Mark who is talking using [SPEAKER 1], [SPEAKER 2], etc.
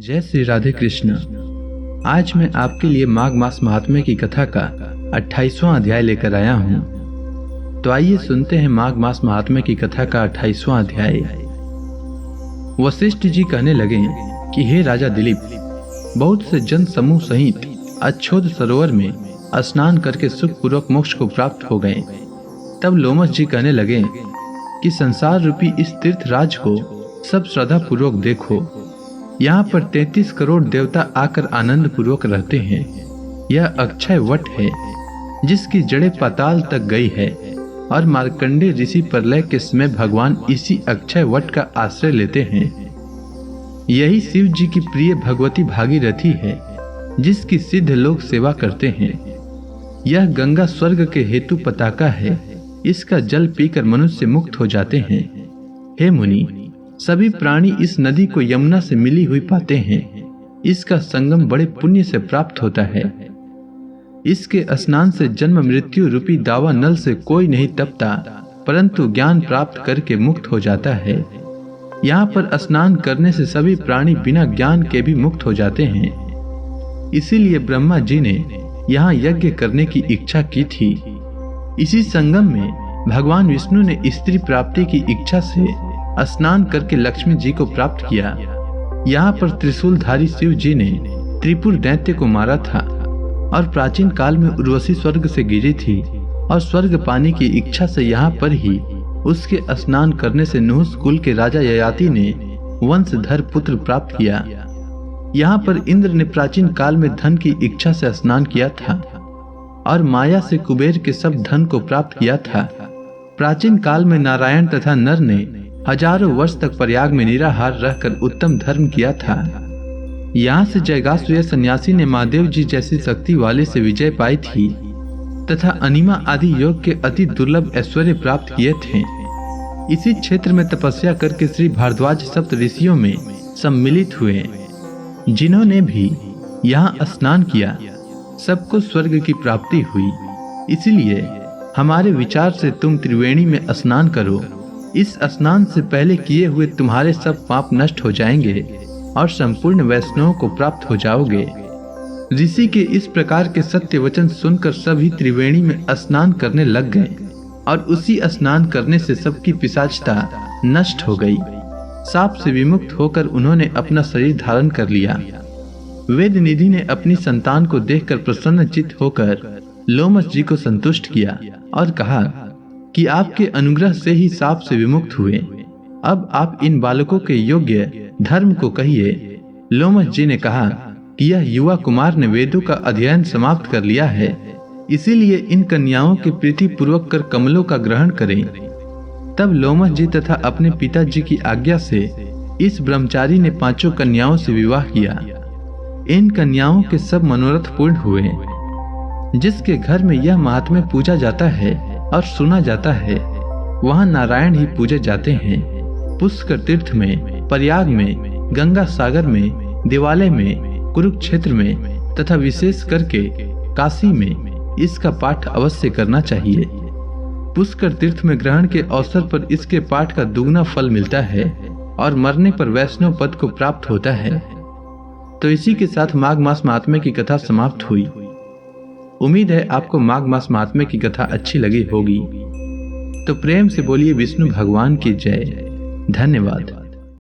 [SPEAKER 1] जय श्री राधे कृष्ण। आज मैं आपके लिए माघ मास महात्म्य की कथा का 28वां अध्याय लेकर आया हूँ। तो आइए सुनते हैं माघ मास महात्म्य की कथा का 28वां अध्याय। वशिष्ठ जी कहने लगे कि हे राजा दिलीप, बहुत से जन समूह सहित अच्छोद सरोवर में स्नान करके सुखपूर्वक मोक्ष को प्राप्त हो गए। तब लोमश जी कहने लगे कि संसार रूपी इस तीर्थ राज को सब श्रद्धा पूर्वक देखो। यहाँ पर 33 करोड़ देवता आकर आनंद पूर्वक रहते हैं। यह अक्षय वट है जिसकी जड़ें पाताल तक गई है, और मार्कंडे ऋषि प्रलय के समय भगवान इसी अक्षय वट का आश्रय लेते हैं। यही शिव जी की प्रिय भगवती भागीरथी है जिसकी सिद्ध लोग सेवा करते हैं। यह गंगा स्वर्ग के हेतु पताका है, इसका जल पीकर मनुष्य मुक्त हो जाते हैं। हे मुनि, सभी प्राणी इस नदी को यमुना से मिली हुई पाते हैं। इसका संगम बड़े पुण्य से प्राप्त होता है। इसके स्नान से जन्म मृत्यु रूपी दावा नल से कोई नहीं तपता, परंतु ज्ञान प्राप्त करके मुक्त हो जाता है। यहाँ पर स्नान करने से सभी प्राणी बिना ज्ञान के भी मुक्त हो जाते हैं। इसीलिए ब्रह्मा जी ने यहाँ यज्ञ करने की इच्छा की थी। इसी संगम में भगवान विष्णु ने स्त्री प्राप्ति की इच्छा से स्नान करके लक्ष्मी जी को प्राप्त किया। यहाँ पर त्रिशूलधारी शिव जी ने त्रिपुर दैत्य को मारा था, और प्राचीन काल में उर्वशी स्वर्ग से गिरी थी, और स्वर्ग पाने की इच्छा से यहाँ पर ही उसके स्नान करने से नहुस कुल के राजा ययाति ने वंशधर पुत्र प्राप्त किया। यहाँ पर इंद्र ने प्राचीन काल में धन की इच्छा से स्नान किया था, और माया से कुबेर के सब धन को प्राप्त किया था। प्राचीन काल में नारायण तथा नर ने हजारों वर्ष तक प्रयाग में निराहार रहकर उत्तम धर्म किया था। यहाँ से जयगासुय सन्यासी ने महादेव जी जैसी शक्ति वाले से विजय पाई थी, तथा अनिमा आदि योग के अति दुर्लभ ऐश्वर्य प्राप्त किए थे। इसी क्षेत्र में तपस्या करके श्री भारद्वाज सप्त ऋषियों में सम्मिलित हुए, जिन्होंने भी यहाँ स्नान किया। सबको स्वर्ग की प्राप्ति हुई। इसलिए हमारे विचार से तुम त्रिवेणी में स्नान करो। इस स्नान से पहले किए हुए तुम्हारे सब पाप नष्ट हो जाएंगे और संपूर्ण वैष्णवों को प्राप्त हो जाओगे। ऋषि के इस प्रकार के सत्य वचन सुनकर सभी त्रिवेणी में स्नान करने लग गए, और उसी स्नान करने से सबकी पिशाचता नष्ट हो गई। साप से विमुक्त होकर उन्होंने अपना शरीर धारण कर लिया। वेद निधि ने अपनी संतान को देखकर प्रसन्नचित्त होकर लोमश जी को संतुष्ट किया और कहा कि आपके अनुग्रह से ही साप से विमुक्त हुए। अब आप इन बालकों के योग्य धर्म को कहिए। लोमश जी ने कहा कि यह युवा कुमार ने वेदों का अध्ययन समाप्त कर लिया है, इसीलिए इन कन्याओं के प्रीति पूर्वक कर कमलों का ग्रहण करें। तब लोमश जी तथा अपने पिताजी की आज्ञा से इस ब्रह्मचारी ने 5 कन्याओं से विवाह किया। इन कन्याओं के सब मनोरथ पूर्ण हुए। जिसके घर में यह महात्म्य पूजा जाता है और सुना जाता है, वहाँ नारायण ही पूजे जाते हैं। पुष्कर तीर्थ में, प्रयाग में, गंगा सागर में, देवालय में, कुरुक्षेत्र में तथा विशेष करके काशी में इसका पाठ अवश्य करना चाहिए। पुष्कर तीर्थ में ग्रहण के अवसर पर इसके पाठ का दुगना फल मिलता है, और मरने पर वैष्णव पद को प्राप्त होता है। तो इसी के साथ माघ मास महात्म्य की कथा समाप्त हुई। उम्मीद है आपको माघ मास महात्म्य की कथा अच्छी लगी होगी। तो प्रेम से बोलिए विष्णु भगवान की जय। धन्यवाद।